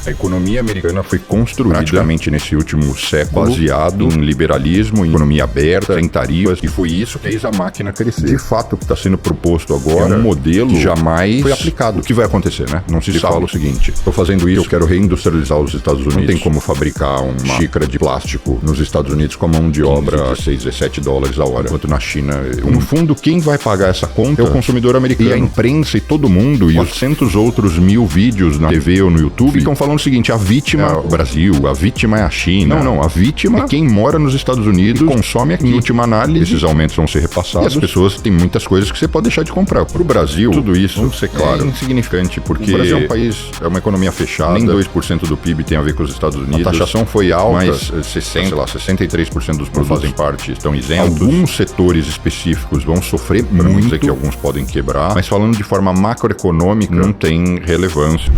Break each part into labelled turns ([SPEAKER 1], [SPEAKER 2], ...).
[SPEAKER 1] A economia americana foi construída praticamente nesse último século baseado em liberalismo, em economia aberta, sem tarifas, e foi isso que fez a máquina crescer. De fato, o que está sendo proposto agora é um modelo que jamais foi aplicado. O que vai acontecer, né? Não se sabe. Fala o seguinte: estou fazendo isso, eu quero reindustrializar os Estados Unidos. Não tem como fabricar uma xícara de plástico nos Estados Unidos com a mão de obra a 6, 17 dólares a hora, enquanto na China... No fundo, quem vai pagar essa conta é o consumidor americano. E a imprensa e todo mundo, e 400 outros mil vídeos na TV ou no YouTube, ficam falando o seguinte: a vítima é o Brasil, a vítima é a China. Não, a vítima é quem mora nos Estados Unidos e consome aqui. Em última análise, esses aumentos vão ser repassados. E as pessoas têm muitas coisas que você pode deixar de comprar. Pro Brasil, tudo isso, vamos ser claro, é insignificante, porque o Brasil é um país, é uma economia fechada, nem 2% do PIB tem a ver com os Estados Unidos. A taxação foi alta, mas 63% dos produtos fazem parte estão isentos. Alguns setores específicos vão sofrer muito, é que alguns podem quebrar, mas falando de forma macroeconômica, não tem relevância.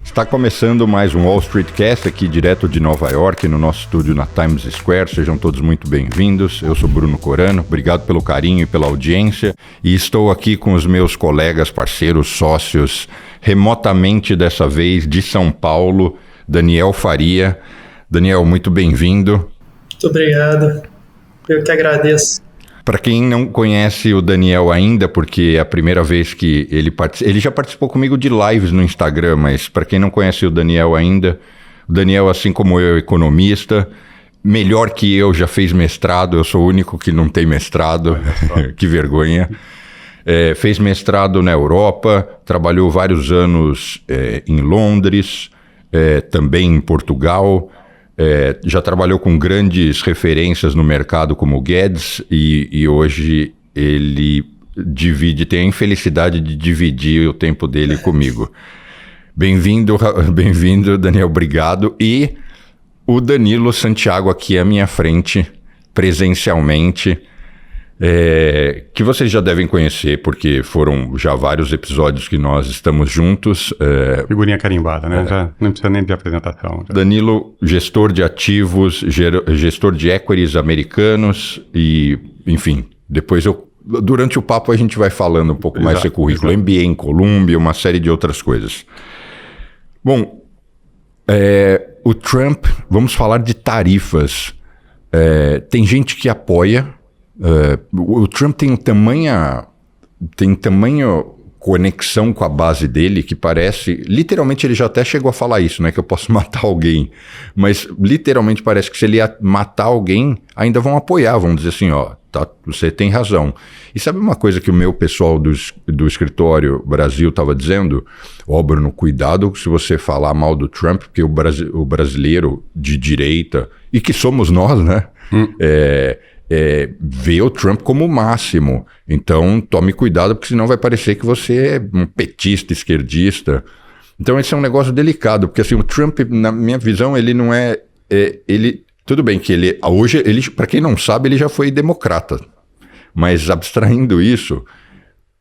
[SPEAKER 1] Está começando mais um Wall Street Cast aqui direto de Nova York, no nosso estúdio na Times Square. Sejam todos muito bem-vindos. Eu sou Bruno Corano, obrigado pelo carinho e pela audiência. E estou aqui com os meus colegas, parceiros, sócios, remotamente dessa vez de São Paulo, Daniel Faria. Daniel, muito bem-vindo.
[SPEAKER 2] Muito obrigado. Eu que agradeço.
[SPEAKER 1] Para quem não conhece o Daniel ainda, porque é a primeira vez que ele já participou comigo de lives no Instagram, mas para quem não conhece o Daniel ainda, o Daniel, assim como eu, é economista, melhor que eu, já fez mestrado, eu sou o único que não tem mestrado, que vergonha. Fez mestrado na Europa, trabalhou vários anos em Londres, também em Portugal. Já trabalhou com grandes referências no mercado como o Guedes e hoje ele tem a infelicidade de dividir o tempo dele comigo. Bem-vindo, Daniel, obrigado. E o Danilo Santiago aqui à minha frente, presencialmente, que vocês já devem conhecer, porque foram já vários episódios que nós estamos juntos.
[SPEAKER 3] Figurinha carimbada, né? Já não precisa nem de apresentação. Já.
[SPEAKER 1] Danilo, gestor de ativos, gestor de equities americanos e, enfim, depois durante o papo a gente vai falando um pouco mais do seu currículo. MBA em Colômbia, uma série de outras coisas. Bom, o Trump, vamos falar de tarifas. Tem gente que apoia. O Trump tem tamanha conexão com a base dele que parece, literalmente ele já até chegou a falar isso, né, que eu posso matar alguém, mas literalmente parece que se ele matar alguém, ainda vão apoiar, vão dizer assim, ó, tá, você tem razão. E sabe uma coisa que o meu pessoal do escritório Brasil estava dizendo? Ó, Bruno, cuidado se você falar mal do Trump, porque o brasileiro de direita, e que somos nós, né, vê o Trump como o máximo. Então, tome cuidado, porque senão vai parecer que você é um petista, esquerdista. Então, esse é um negócio delicado, porque assim, o Trump, na minha visão, ele não tudo bem que hoje, para quem não sabe, ele já foi democrata. Mas abstraindo isso,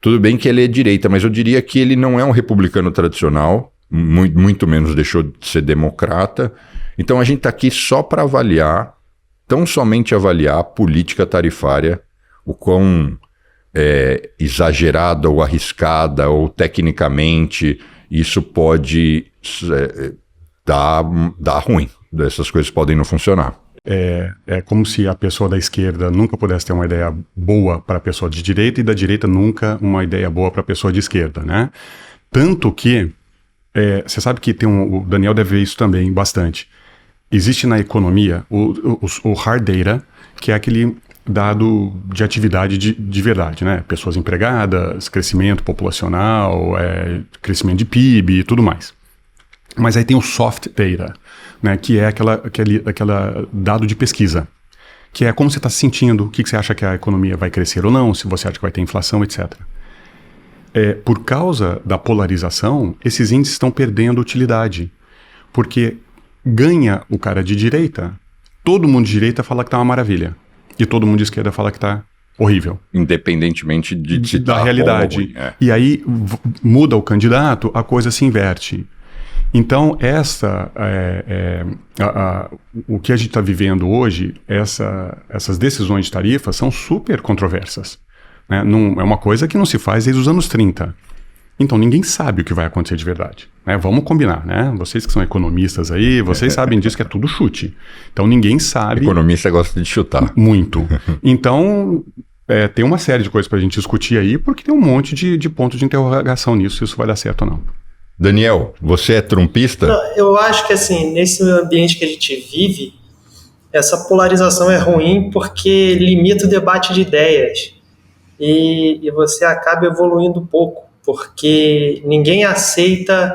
[SPEAKER 1] tudo bem que ele é direita, mas eu diria que ele não é um republicano tradicional, muito menos deixou de ser democrata. Então, a gente está aqui só para tão somente avaliar a política tarifária, o quão exagerada ou arriscada ou tecnicamente isso pode dar ruim. Essas coisas podem não funcionar.
[SPEAKER 3] É como se a pessoa da esquerda nunca pudesse ter uma ideia boa para a pessoa de direita e da direita nunca uma ideia boa para a pessoa de esquerda, né? Tanto que, você sabe que o Daniel deve ver isso também bastante. Existe na economia o hard data, que é aquele dado de atividade de verdade, né? Pessoas empregadas, crescimento populacional, crescimento de PIB e tudo mais. Mas aí tem o soft data, né? Que é aquela dado de pesquisa, que é como você está se sentindo, o que você acha que a economia vai crescer ou não, se você acha que vai ter inflação, etc. Por causa da polarização, esses índices estão perdendo utilidade, porque ganha o cara de direita, todo mundo de direita fala que tá uma maravilha. E todo mundo de esquerda fala que tá horrível.
[SPEAKER 1] Independentemente
[SPEAKER 3] da realidade. E aí muda o candidato, a coisa se inverte. Então, o que a gente está vivendo hoje, essas decisões de tarifa são super controversas. né? Não, é uma coisa que não se faz desde os anos 30. Então ninguém sabe o que vai acontecer de verdade, né? Vamos combinar, né? Vocês que são economistas aí, vocês sabem disso, que é tudo chute. Então ninguém sabe...
[SPEAKER 1] Economista gosta de chutar.
[SPEAKER 3] Muito. Então, tem uma série de coisas pra gente discutir aí, porque tem um monte de pontos de interrogação nisso, se isso vai dar certo ou não.
[SPEAKER 1] Daniel, você é trumpista?
[SPEAKER 2] Não, eu acho que assim, nesse ambiente que a gente vive, essa polarização é ruim porque limita o debate de ideias e você acaba evoluindo pouco, porque ninguém aceita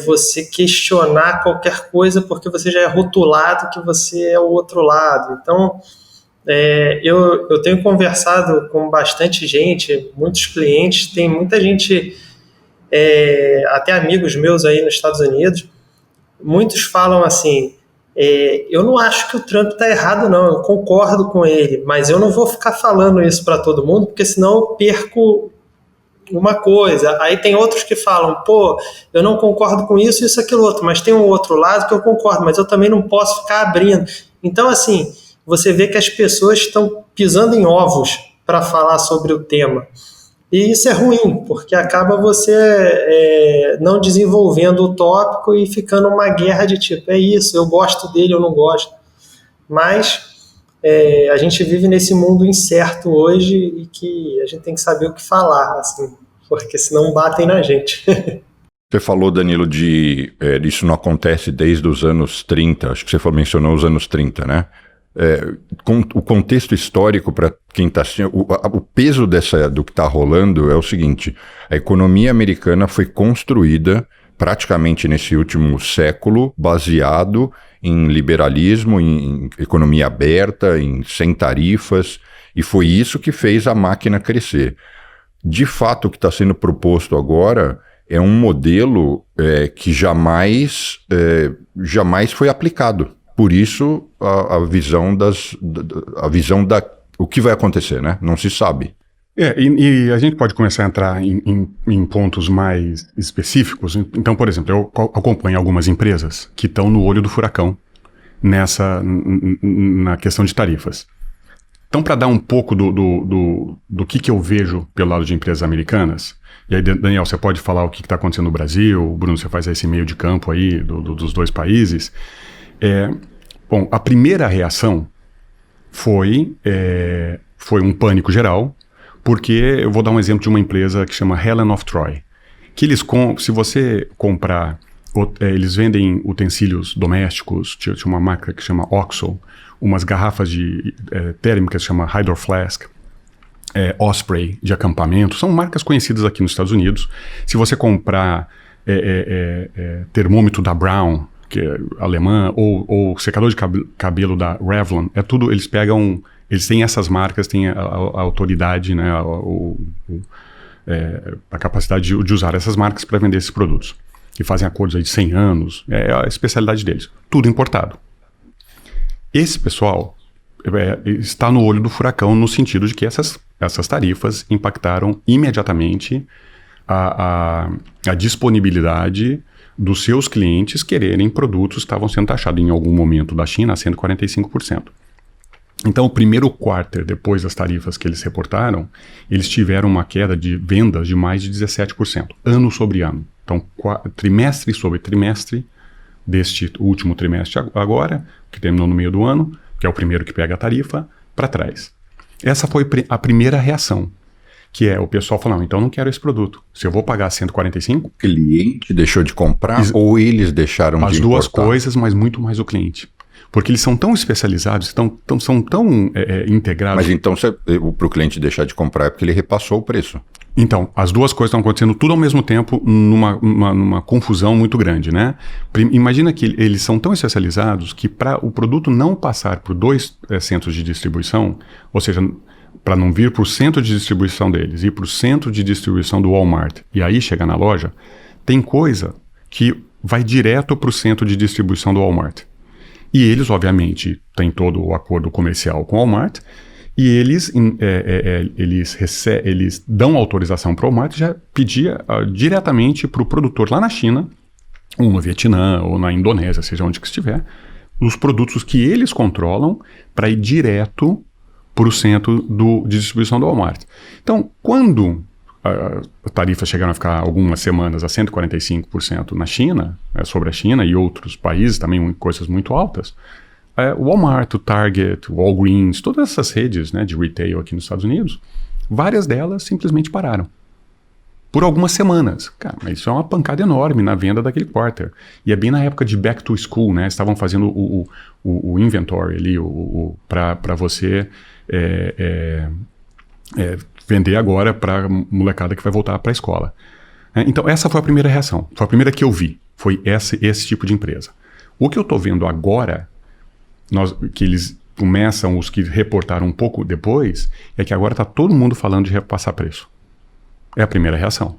[SPEAKER 2] você questionar qualquer coisa porque você já é rotulado que você é o outro lado. Então, eu tenho conversado com bastante gente, muitos clientes, tem muita gente, até amigos meus aí nos Estados Unidos, muitos falam assim, eu não acho que o Trump está errado não, eu concordo com ele, mas eu não vou ficar falando isso para todo mundo, porque senão eu perco uma coisa. Aí tem outros que falam, pô, eu não concordo com isso, isso, aquilo, outro, mas tem um outro lado que eu concordo, mas eu também não posso ficar abrindo. Então, assim, você vê que as pessoas estão pisando em ovos para falar sobre o tema. E isso é ruim, porque acaba você não desenvolvendo o tópico e ficando uma guerra de tipo, é isso, eu gosto dele, eu não gosto. Mas a gente vive nesse mundo incerto hoje e que a gente tem que saber o que falar, assim, porque senão batem na gente.
[SPEAKER 1] Você falou, Danilo, isso não acontece desde os anos 30, acho que você mencionou os anos 30, né? O contexto histórico para quem está assistindo, o peso do que está rolando é o seguinte: a economia americana foi construída praticamente nesse último século baseado em liberalismo, em economia aberta, sem tarifas, e foi isso que fez a máquina crescer. De fato, o que está sendo proposto agora é um modelo que jamais foi aplicado. Por isso, a visão o que vai acontecer, né? Não se sabe.
[SPEAKER 3] E a gente pode começar a entrar em pontos mais específicos. Então, por exemplo, eu acompanho algumas empresas que estão no olho do furacão na questão de tarifas. Então, para dar um pouco do que eu vejo pelo lado de empresas americanas, e aí, Daniel, você pode falar o que está acontecendo no Brasil, Bruno, você faz esse meio de campo aí dos dois países. Bom, a primeira reação foi um pânico geral, porque eu vou dar um exemplo de uma empresa que chama Helen of Troy, que se você comprar, eles vendem utensílios domésticos, tinha uma marca que chama Oxo, umas garrafas térmicas que chama Hydro Flask, Osprey de acampamento, são marcas conhecidas aqui nos Estados Unidos. Se você comprar termômetro da Brown, que é alemã, ou secador de cabelo da Revlon, tudo, eles têm essas marcas, têm a autoridade, né, a capacidade de usar essas marcas para vender esses produtos, que fazem acordos aí de 100 anos, é a especialidade deles, tudo importado. Esse pessoal está no olho do furacão no sentido de que essas tarifas impactaram imediatamente a disponibilidade dos seus clientes quererem produtos que estavam sendo taxados em algum momento da China a 145%. Então, o primeiro quarter, depois das tarifas que eles reportaram, eles tiveram uma queda de vendas de mais de 17%, ano sobre ano. Então, trimestre sobre trimestre deste último trimestre agora, que terminou no meio do ano, que é o primeiro que pega a tarifa, para trás. Essa foi a primeira reação, que é o pessoal falando, então eu não quero esse produto. Se eu vou pagar 145...
[SPEAKER 1] O cliente deixou de comprar ou eles deixaram de importar?
[SPEAKER 3] As duas coisas, mas muito mais o cliente. Porque eles são tão especializados, são tão integrados...
[SPEAKER 1] Mas então, para o cliente deixar de comprar é porque ele repassou o preço.
[SPEAKER 3] Então, as duas coisas estão acontecendo tudo ao mesmo tempo, numa confusão muito grande, né? Imagina que eles são tão especializados que para o produto não passar por 2 centros de distribuição, ou seja, para não vir para o centro de distribuição deles, ir para o centro de distribuição do Walmart e aí chegar na loja, tem coisa que vai direto para o centro de distribuição do Walmart. E eles, obviamente, têm todo o acordo comercial com o Walmart, e eles dão autorização para o Walmart já pedia diretamente para o produtor lá na China, ou no Vietnã, ou na Indonésia, seja onde que estiver, os produtos que eles controlam para ir direto de distribuição do Walmart. Então, quando as tarifas chegaram a ficar algumas semanas a 145% na China, sobre a China e outros países também, coisas muito altas, o Walmart, o Target, o Walgreens, todas essas redes, né, de retail aqui nos Estados Unidos, várias delas simplesmente pararam. Por algumas semanas. Cara, mas isso é uma pancada enorme na venda daquele quarter. E é bem na época de back to school, né? Estavam fazendo o inventory ali para você vender agora para molecada que vai voltar para a escola. Então, essa foi a primeira reação. Foi a primeira que eu vi. Foi esse tipo de empresa. O que eu estou vendo agora, que eles começam, os que reportaram um pouco depois, é que agora está todo mundo falando de repassar preço. É a primeira reação.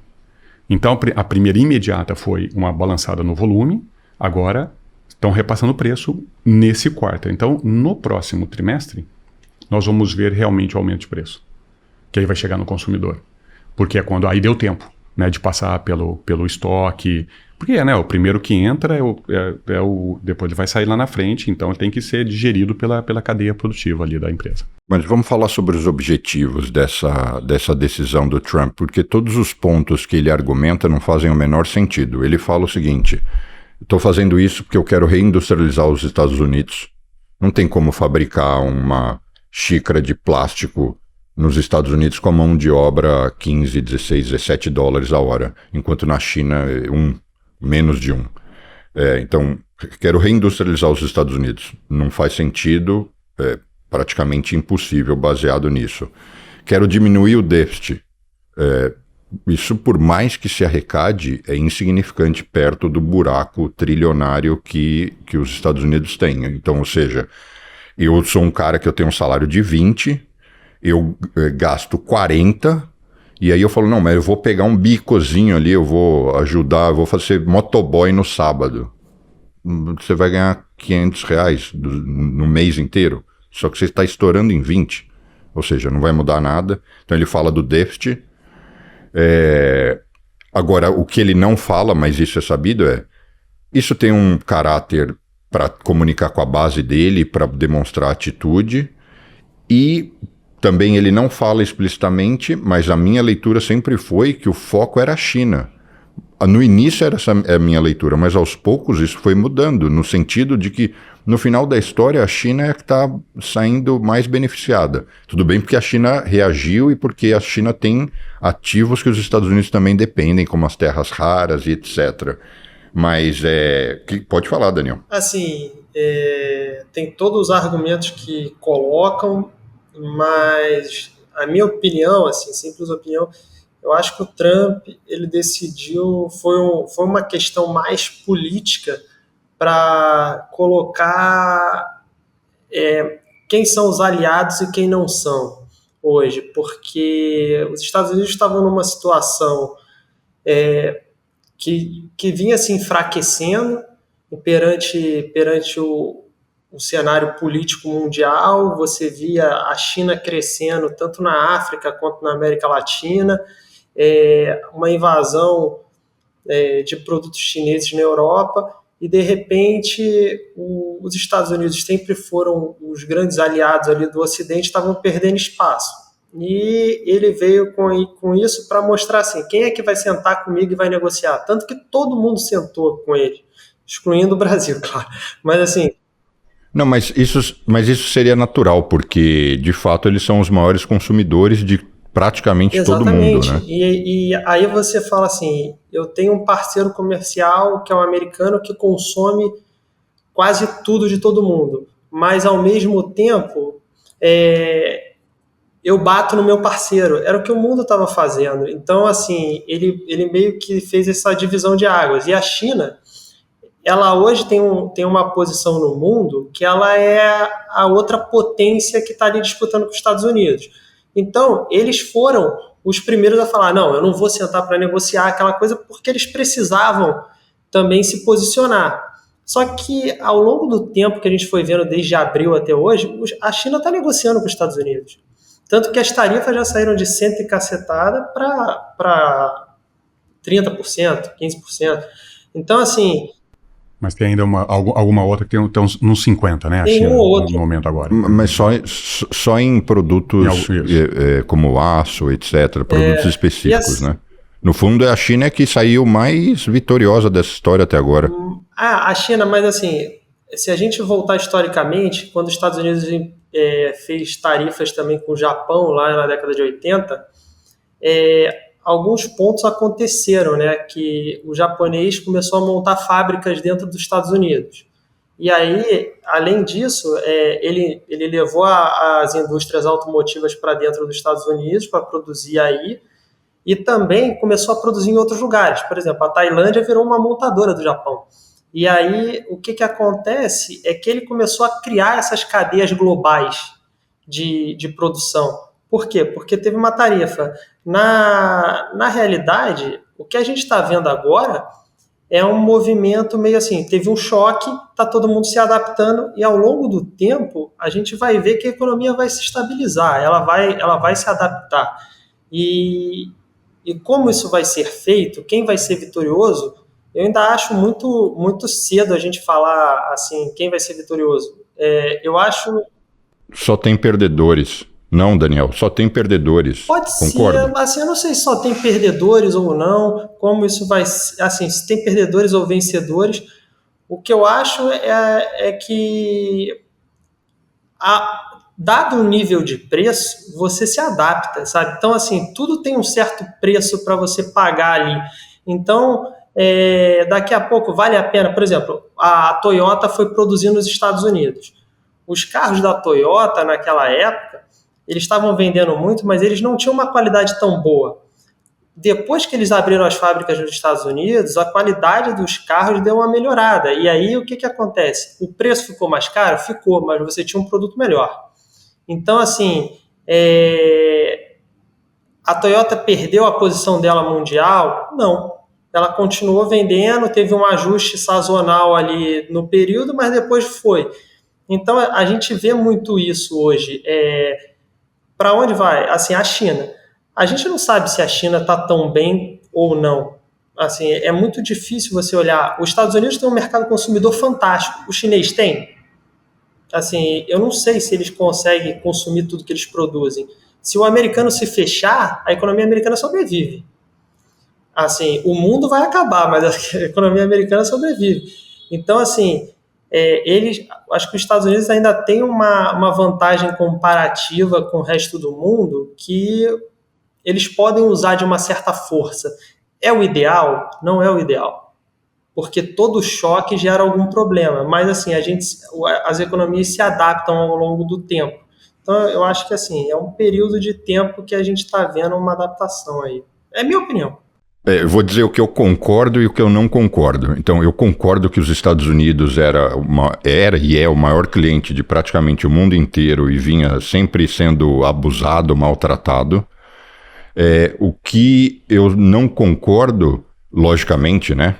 [SPEAKER 3] Então, a primeira imediata foi uma balançada no volume, agora estão repassando o preço nesse quarto. Então, no próximo trimestre, nós vamos ver realmente o aumento de preço, que aí vai chegar no consumidor. Porque é quando aí deu tempo, né, de passar pelo estoque. Porque o primeiro que entra depois ele vai sair lá na frente, então ele tem que ser digerido pela cadeia produtiva ali da empresa.
[SPEAKER 1] Mas vamos falar sobre os objetivos dessa decisão do Trump, porque todos os pontos que ele argumenta não fazem o menor sentido. Ele fala o seguinte: estou fazendo isso porque eu quero reindustrializar os Estados Unidos. Não tem como fabricar uma xícara de plástico nos Estados Unidos com a mão de obra 15, 16, 17 dólares a hora, enquanto na China menos de 1. Então, quero reindustrializar os Estados Unidos. Não faz sentido, praticamente impossível baseado nisso. Quero diminuir o déficit. Isso, por mais que se arrecade, é insignificante perto do buraco trilionário que os Estados Unidos têm. Então, ou seja, eu sou um cara que eu tenho um salário de 20, eu gasto 40, e aí eu falo, não, mas eu vou pegar um bicozinho ali, eu vou ajudar, eu vou fazer motoboy no sábado. Você vai ganhar R$500 no mês inteiro, só que você está estourando em 20, ou seja, não vai mudar nada. Então ele fala do déficit. Agora, o que ele não fala, mas isso é sabido, isso tem um caráter para comunicar com a base dele, para demonstrar atitude, e também ele não fala explicitamente, mas a minha leitura sempre foi que o foco era a China. No início era essa a minha leitura, mas aos poucos isso foi mudando, no sentido de que, no final da história, a China é que está saindo mais beneficiada. Tudo bem porque a China reagiu e porque a China tem ativos que os Estados Unidos também dependem, como as terras raras e etc. Mas, pode falar, Daniel.
[SPEAKER 2] Assim, tem todos os argumentos que colocam, mas a minha opinião, assim, simples opinião, eu acho que o Trump, ele decidiu, foi uma questão mais política para colocar quem são os aliados e quem não são hoje, porque os Estados Unidos estavam numa situação que vinha se enfraquecendo perante o cenário político mundial. Você via a China crescendo tanto na África quanto na América Latina, uma invasão de produtos chineses na Europa, e de repente os Estados Unidos sempre foram os grandes aliados ali do Ocidente, estavam perdendo espaço. E ele veio com isso para mostrar assim, quem é que vai sentar comigo e vai negociar? Tanto que todo mundo sentou com ele, excluindo o Brasil, claro. Mas assim...
[SPEAKER 1] Não, mas isso seria natural, porque, de fato, eles são os maiores consumidores de praticamente todo mundo, né?
[SPEAKER 2] E aí você fala assim, eu tenho um parceiro comercial que é um americano que consome quase tudo de todo mundo, mas, ao mesmo tempo, eu bato no meu parceiro. Era o que o mundo estava fazendo. Então, assim, ele meio que fez essa divisão de águas. E a China... ela hoje tem uma posição no mundo que ela é a outra potência que está ali disputando com os Estados Unidos. Então, eles foram os primeiros a falar, não, eu não vou sentar para negociar aquela coisa, porque eles precisavam também se posicionar. Só que, ao longo do tempo que a gente foi vendo desde abril até hoje, a China está negociando com os Estados Unidos. Tanto que as tarifas já saíram de 100 e cacetada para 30%, 15%. Então, assim...
[SPEAKER 3] Mas tem ainda alguma outra que tem uns 50, né? A
[SPEAKER 2] Tem
[SPEAKER 3] China,
[SPEAKER 2] um ou outro.
[SPEAKER 3] no momento agora.
[SPEAKER 1] Mas só em produtos como aço, etc. Produtos específicos, né? No fundo, a China é que saiu mais vitoriosa dessa história até agora.
[SPEAKER 2] A China, mas assim, se a gente voltar historicamente, quando os Estados Unidos fez tarifas também com o Japão, lá na década de 80, alguns pontos aconteceram, né? Que o japonês começou a montar fábricas dentro dos Estados Unidos. E aí, além disso, ele levou as indústrias automotivas para dentro dos Estados Unidos para produzir aí, e também começou a produzir em outros lugares. Por exemplo, a Tailândia virou uma montadora do Japão. E aí, o que acontece é que ele começou a criar essas cadeias globais de produção. Por quê? Porque teve uma tarifa. Na realidade, o que a gente está vendo agora é um movimento meio assim, teve um choque, está todo mundo se adaptando, e ao longo do tempo, a gente vai ver que a economia vai se estabilizar, ela vai se adaptar. E como isso vai ser feito, quem vai ser vitorioso, eu ainda acho muito, muito cedo a gente falar assim, quem vai ser vitorioso. Eu acho...
[SPEAKER 1] Só tem perdedores. Não, Daniel, só tem perdedores.
[SPEAKER 2] Pode
[SPEAKER 1] Concordo.
[SPEAKER 2] ser, assim, eu não sei se só tem perdedores ou não, como isso vai ser, assim, se tem perdedores ou vencedores. O que eu acho é que, dado o nível de preço, você se adapta, sabe? Então, assim, tudo tem um certo preço para você pagar ali. Então, daqui a pouco vale a pena, por exemplo, a Toyota foi produzir nos Estados Unidos. Os carros da Toyota, naquela época, eles estavam vendendo muito, mas eles não tinham uma qualidade tão boa. Depois que eles abriram as fábricas nos Estados Unidos, a qualidade dos carros deu uma melhorada. E aí, o que acontece? O preço ficou mais caro? Ficou, mas você tinha um produto melhor. Então, assim, a Toyota perdeu a posição dela mundial? Não. Ela continuou vendendo, teve um ajuste sazonal ali no período, mas depois foi. Então, a gente vê muito isso hoje. Para onde vai? Assim, a China. A gente não sabe se a China está tão bem ou não. Assim, é muito difícil você olhar. Os Estados Unidos têm um mercado consumidor fantástico. O chinês tem? Assim, eu não sei se eles conseguem consumir tudo que eles produzem. Se o americano se fechar, a economia americana sobrevive. Assim, o mundo vai acabar, mas a economia americana sobrevive. Então, assim... acho que os Estados Unidos ainda tem uma vantagem comparativa com o resto do mundo que eles podem usar de uma certa força. É o ideal? Não é o ideal. Porque todo choque gera algum problema. Mas, assim, as economias se adaptam ao longo do tempo. Então, eu acho que, assim, é um período de tempo que a gente está vendo uma adaptação aí. É a minha opinião.
[SPEAKER 1] Eu vou dizer o que eu concordo e o que eu não concordo. Então, eu concordo que os Estados Unidos era e é o maior cliente de praticamente o mundo inteiro e vinha sempre sendo abusado, maltratado. O que eu não concordo, logicamente, né,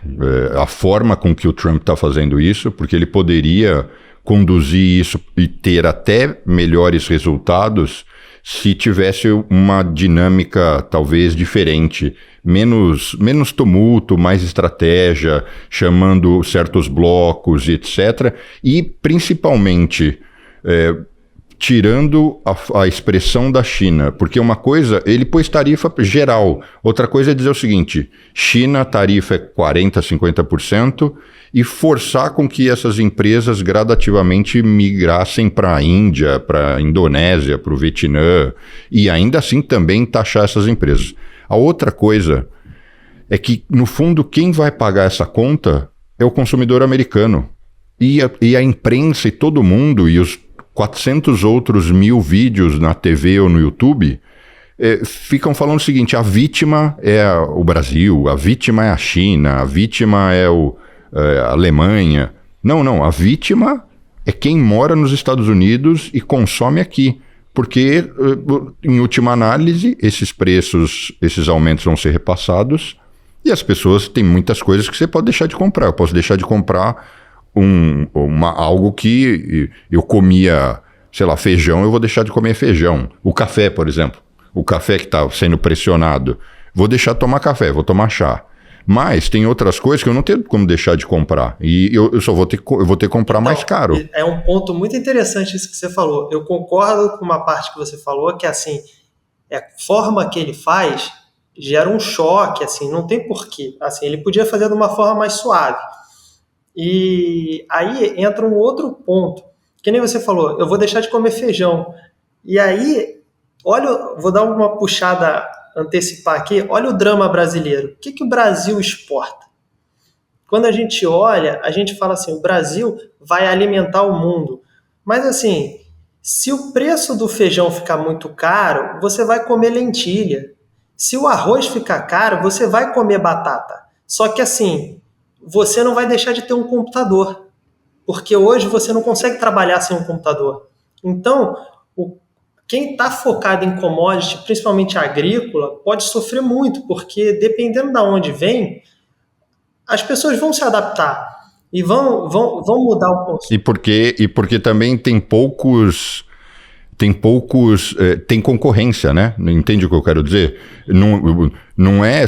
[SPEAKER 1] a forma com que o Trump está fazendo isso, porque ele poderia conduzir isso e ter até melhores resultados se tivesse uma dinâmica talvez diferente, menos tumulto, mais estratégia, chamando certos blocos, etc. E, principalmente, tirando a expressão da China, porque uma coisa, ele pôs tarifa geral, outra coisa é dizer o seguinte, China, tarifa é 40%, 50%, e forçar com que essas empresas gradativamente migrassem para a Índia, para a Indonésia, para o Vietnã, e ainda assim também taxar essas empresas. A outra coisa é que, no fundo, quem vai pagar essa conta é o consumidor americano. E a imprensa e todo mundo, e os 400 outros mil vídeos na TV ou no YouTube, ficam falando o seguinte, a vítima é o Brasil, a vítima é a China, a vítima é a Alemanha. Não, a vítima é quem mora nos Estados Unidos e consome aqui. Porque, em última análise, esses aumentos vão ser repassados e as pessoas têm muitas coisas que você pode deixar de comprar. Eu posso deixar de comprar algo que eu comia, sei lá, feijão, eu vou deixar de comer feijão. O café, por exemplo. O café que está sendo pressionado. Vou deixar de tomar café, vou tomar chá. Mas tem outras coisas que eu não tenho como deixar de comprar. E eu só vou ter que comprar mais caro.
[SPEAKER 2] É um ponto muito interessante isso que você falou. Eu concordo com uma parte que você falou, que assim, a forma que ele faz gera um choque, assim, não tem porquê. Assim, ele podia fazer de uma forma mais suave. E aí entra um outro ponto, que nem você falou, eu vou deixar de comer feijão. E aí, olha, vou dar uma puxada, antecipar aqui, olha o drama brasileiro. O que o Brasil exporta? Quando a gente olha, a gente fala assim, o Brasil vai alimentar o mundo. Mas assim, se o preço do feijão ficar muito caro, você vai comer lentilha. Se o arroz ficar caro, você vai comer batata. Só que assim, você não vai deixar de ter um computador. Porque hoje você não consegue trabalhar sem um computador. Então, quem está focado em commodity, principalmente agrícola, pode sofrer muito, porque dependendo de onde vem, as pessoas vão se adaptar e vão mudar o consumo.
[SPEAKER 1] E porque também tem concorrência, né? Entende o que eu quero dizer?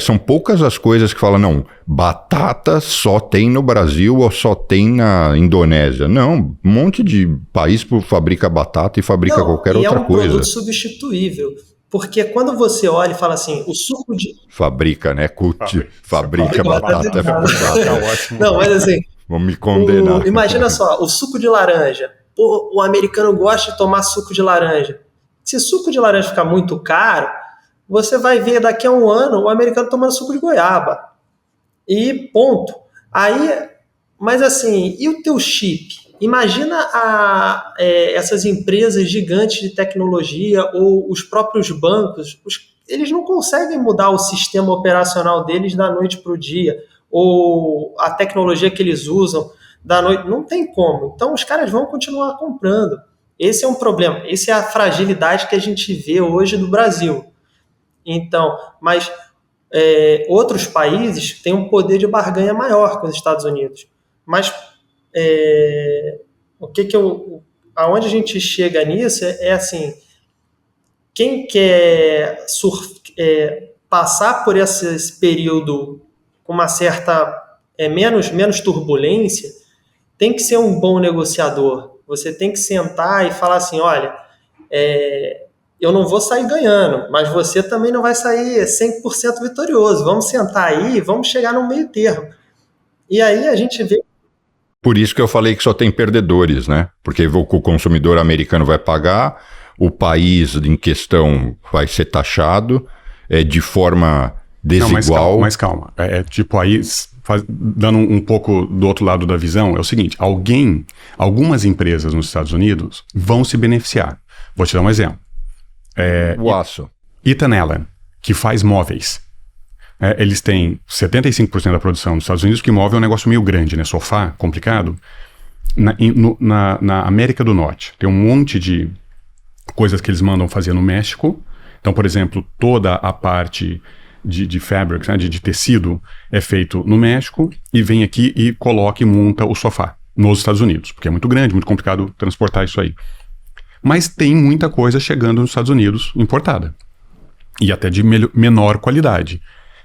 [SPEAKER 1] São poucas as coisas que falam, não, batata só tem no Brasil ou só tem na Indonésia. Não, um monte de país fabrica batata e fabrica qualquer outra coisa.
[SPEAKER 2] É um produto substituível. Porque quando você olha e fala assim, o suco de...
[SPEAKER 1] Fabrica, né? Fabrica batata.
[SPEAKER 2] Não, mas assim...
[SPEAKER 1] Vão me condenar.
[SPEAKER 2] Imagina só, o suco de laranja. O americano gosta de tomar suco de laranja. Se suco de laranja ficar muito caro, você vai ver daqui a um ano o americano tomando suco de goiaba. E ponto. Aí, mas assim, e o teu chip? Imagina essas empresas gigantes de tecnologia ou os próprios bancos, eles não conseguem mudar o sistema operacional deles da noite para o dia, ou a tecnologia que eles usam da noite, não tem como. Então os caras vão continuar comprando. Esse é um problema, essa é a fragilidade que a gente vê hoje do Brasil. Então, mas outros países têm um poder de barganha maior com os Estados Unidos. Mas aonde a gente chega nisso é assim, quem quer passar por esse período com uma certa menos turbulência, tem que ser um bom negociador. Você tem que sentar e falar assim, olha, eu não vou sair ganhando, mas você também não vai sair 100% vitorioso. Vamos sentar aí, vamos chegar no meio termo. E aí a gente vê...
[SPEAKER 1] Por isso que eu falei que só tem perdedores, né? Porque o consumidor americano vai pagar, o país em questão vai ser taxado de forma desigual.
[SPEAKER 3] Não, mas calma. Tipo aí... Dando um pouco do outro lado da visão, é o seguinte, algumas empresas nos Estados Unidos vão se beneficiar. Vou te dar um exemplo.
[SPEAKER 1] O aço.
[SPEAKER 3] Ethan Allen, que faz móveis. Eles têm 75% da produção nos Estados Unidos, que móvel é um negócio meio grande, né? Sofá, complicado. Na América do Norte, tem um monte de coisas que eles mandam fazer no México. Então, por exemplo, toda a parte... de fabrics, né, de tecido, é feito no México e vem aqui e coloca e monta o sofá nos Estados Unidos, porque é muito grande, muito complicado transportar isso aí. Mas tem muita coisa chegando nos Estados Unidos importada e até de menor qualidade.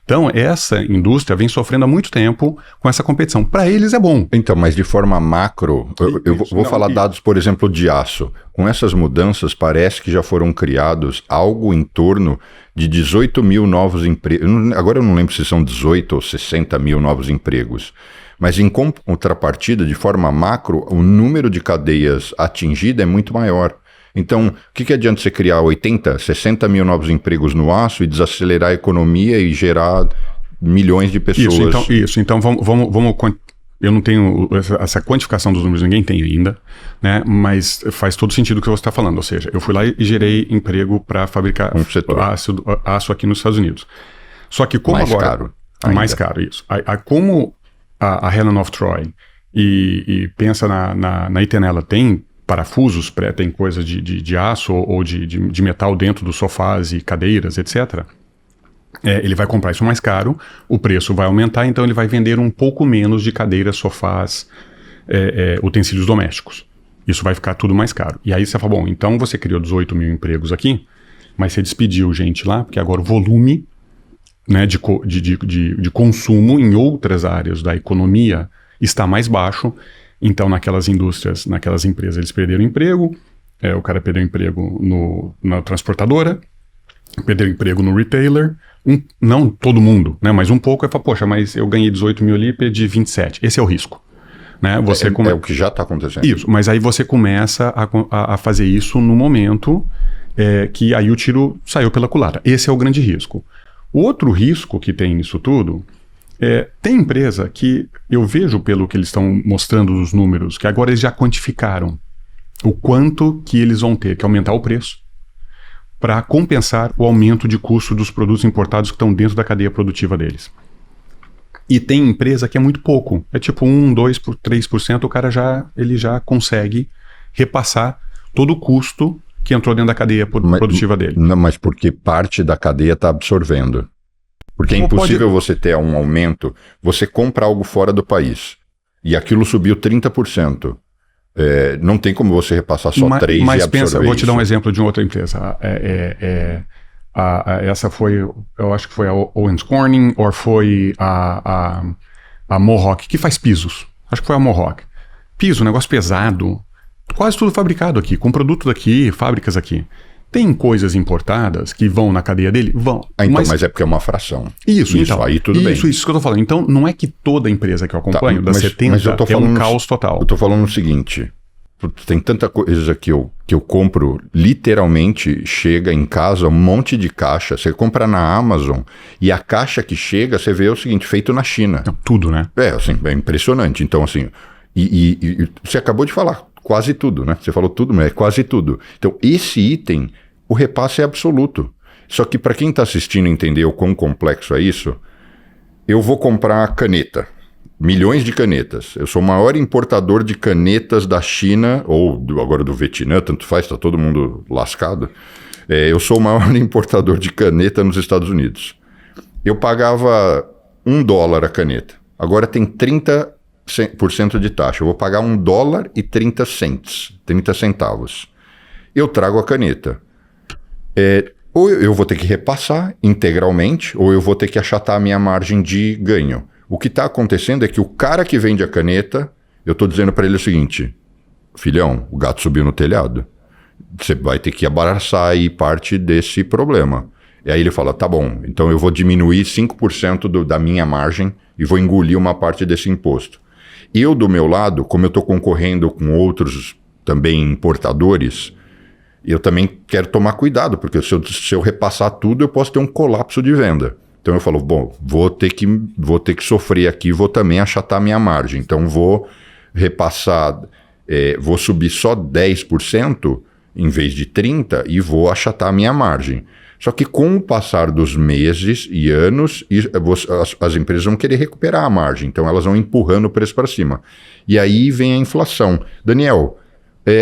[SPEAKER 3] Então, essa indústria vem sofrendo há muito tempo com essa competição. Para eles é bom.
[SPEAKER 1] Então, mas de forma macro, eu vou falar dados, por exemplo, de aço. Com essas mudanças, parece que já foram criados algo em torno de 18 mil novos empregos. Agora eu não lembro se são 18 ou 60 mil novos empregos. Mas em contrapartida, de forma macro, o número de cadeias atingida é muito maior. Então, o que adianta você criar 80, 60 mil novos empregos no aço e desacelerar a economia e gerar milhões de pessoas?
[SPEAKER 3] Então vamos eu não tenho essa quantificação dos números, ninguém tem ainda, né? Mas faz todo sentido o que você está falando. Ou seja, eu fui lá e gerei emprego para fabricar aço aqui nos Estados Unidos. Só que como mais caro, isso. Como a Helen of Troy e pensa na Itenella tem parafusos, tem coisa de aço ou de metal dentro dos sofás e cadeiras, etc. Ele vai comprar isso mais caro, o preço vai aumentar, então ele vai vender um pouco menos de cadeiras, sofás, utensílios domésticos. Isso vai ficar tudo mais caro. E aí você fala, bom, então você criou 18 mil empregos aqui, mas você despediu gente lá, porque agora o volume né, de consumo em outras áreas da economia está mais baixo. Então, naquelas indústrias, naquelas empresas, eles perderam emprego, o cara perdeu emprego na transportadora, perdeu emprego no retailer, não todo mundo, né, mas um pouco, poxa, mas eu ganhei 18 mil ali e perdi 27. Esse é o risco. Né?
[SPEAKER 1] É o que já está acontecendo.
[SPEAKER 3] Isso, mas aí você começa a fazer isso no momento que aí o tiro saiu pela culatra. Esse é o grande risco. O outro risco que tem nisso tudo tem empresa que eu vejo pelo que eles estão mostrando os números, que agora eles já quantificaram o quanto que eles vão ter que aumentar o preço para compensar o aumento de custo dos produtos importados que estão dentro da cadeia produtiva deles. E tem empresa que é muito pouco, é tipo 1, 2, 3%, o cara ele já consegue repassar todo o custo que entrou dentro da cadeia produtiva dele.
[SPEAKER 1] Não, mas porque parte da cadeia está absorvendo. Porque é impossível você ter um aumento, você compra algo fora do país e aquilo subiu 30%. Não tem como você repassar só 3% e absorver. Mas pensa,
[SPEAKER 3] vou te dar um exemplo de uma outra empresa. Essa foi, eu acho que foi a Owens Corning, ou foi a Mohawk, que faz pisos. Acho que foi a Mohawk. Piso, negócio pesado, quase tudo fabricado aqui, com produto daqui, fábricas aqui. Tem coisas importadas que vão na cadeia dele? Vão.
[SPEAKER 1] Então, mas é porque é uma fração.
[SPEAKER 3] Isso então,
[SPEAKER 1] aí tudo bem.
[SPEAKER 3] Isso que eu tô falando. Então, não é que toda empresa que eu acompanho, das 70, é um caos total.
[SPEAKER 1] Eu tô falando o seguinte, tem tanta coisa que eu compro, literalmente chega em casa um monte de caixa. Você compra na Amazon e a caixa que chega, você vê o seguinte, feito na China.
[SPEAKER 3] Tudo, né?
[SPEAKER 1] Assim, é impressionante. Então, assim, e você acabou de falar quase tudo, né? Você falou tudo, mas é quase tudo. Então, esse item, o repasse é absoluto. Só que para quem está assistindo entender o quão complexo é isso, eu vou comprar caneta. Milhões de canetas. Eu sou o maior importador de canetas da China, ou agora do Vietnã, tanto faz, está todo mundo lascado. Eu sou o maior importador de caneta nos Estados Unidos. Eu pagava $1 a caneta. Agora tem 30% de taxa. Eu vou pagar $1,30, 30 centavos. Eu trago a caneta. Ou eu vou ter que repassar integralmente, ou eu vou ter que achatar a minha margem de ganho. O que está acontecendo é que o cara que vende a caneta, eu estou dizendo para ele o seguinte, filhão, o gato subiu no telhado. Você vai ter que abraçar aí parte desse problema. E aí ele fala, tá bom, então eu vou diminuir 5% da minha margem e vou engolir uma parte desse imposto. Eu, do meu lado, como eu estou concorrendo com outros também importadores, eu também quero tomar cuidado, porque se eu repassar tudo, eu posso ter um colapso de venda. Então eu falo, bom, vou ter que sofrer aqui, vou também achatar minha margem. Então vou repassar, vou subir só 10% em vez de 30% e vou achatar minha margem. Só que com o passar dos meses e anos, as empresas vão querer recuperar a margem, então elas vão empurrando o preço para cima. E aí vem a inflação. Daniel,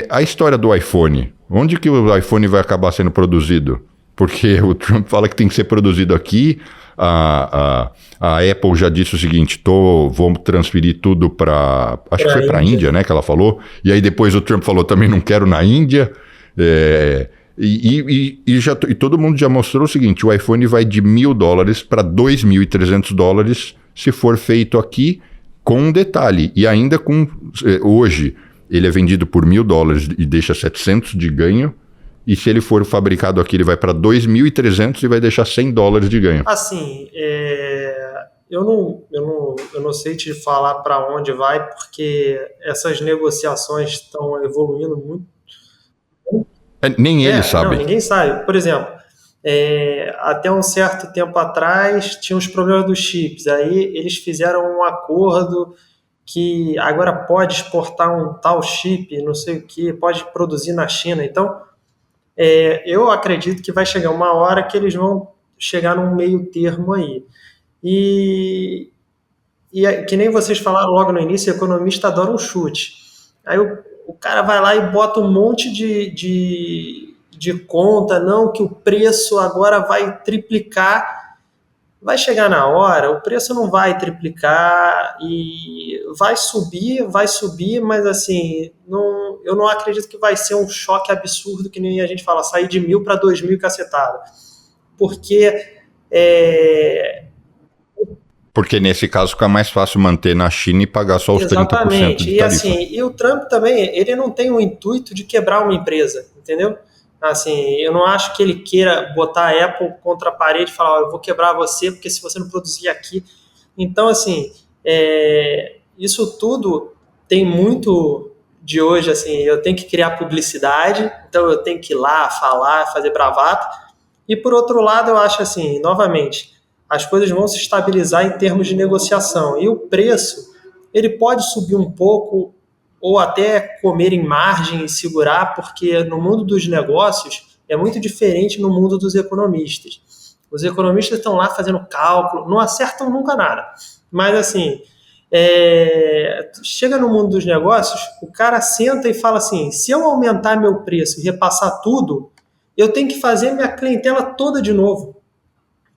[SPEAKER 1] a história do iPhone, onde que o iPhone vai acabar sendo produzido? Porque o Trump fala que tem que ser produzido aqui, a Apple já disse o seguinte, vou transferir tudo para... Acho que foi para a Índia, né, que ela falou. E aí depois o Trump falou, também não quero na Índia. E todo mundo já mostrou o seguinte, o iPhone vai de $1.000 para $2.300 se for feito aqui, com um detalhe. E ainda hoje, ele é vendido por $1.000 e deixa 700 de ganho. E se ele for fabricado aqui, ele vai para 2.300 e vai deixar $100 de ganho.
[SPEAKER 2] Assim, eu não sei te falar para onde vai, porque essas negociações estão evoluindo muito.
[SPEAKER 1] Nem ele sabe.
[SPEAKER 2] Não, ninguém sabe. Por exemplo, até um certo tempo atrás, tinha os problemas dos chips. Aí eles fizeram um acordo que agora pode exportar um tal chip, não sei o que, pode produzir na China. Então, eu acredito que vai chegar uma hora que eles vão chegar num meio termo aí. E que nem vocês falaram logo no início, o economista adora um chute. Aí o cara vai lá e bota um monte de conta, não, que o preço agora vai triplicar. Vai chegar na hora, o preço não vai triplicar e vai subir, mas assim, eu não acredito que vai ser um choque absurdo, que nem a gente fala, sair de 1.000 para 2.000 cacetada. Porque
[SPEAKER 1] Porque nesse caso fica mais fácil manter na China e pagar só os 30% de tarifa.
[SPEAKER 2] Exatamente. E o Trump também, ele não tem o intuito de quebrar uma empresa, entendeu? Assim, eu não acho que ele queira botar a Apple contra a parede e falar, eu vou quebrar você porque se você não produzir aqui... Então, assim, isso tudo tem muito de hoje, assim, eu tenho que criar publicidade, então eu tenho que ir lá, falar, fazer bravata. E, por outro lado, eu acho assim, novamente, as coisas vão se estabilizar em termos de negociação. E o preço, ele pode subir um pouco ou até comer em margem e segurar, porque no mundo dos negócios é muito diferente no mundo dos economistas. Os economistas estão lá fazendo cálculo, não acertam nunca nada. Mas, assim, chega no mundo dos negócios, o cara senta e fala assim, se eu aumentar meu preço e repassar tudo, eu tenho que fazer minha clientela toda de novo,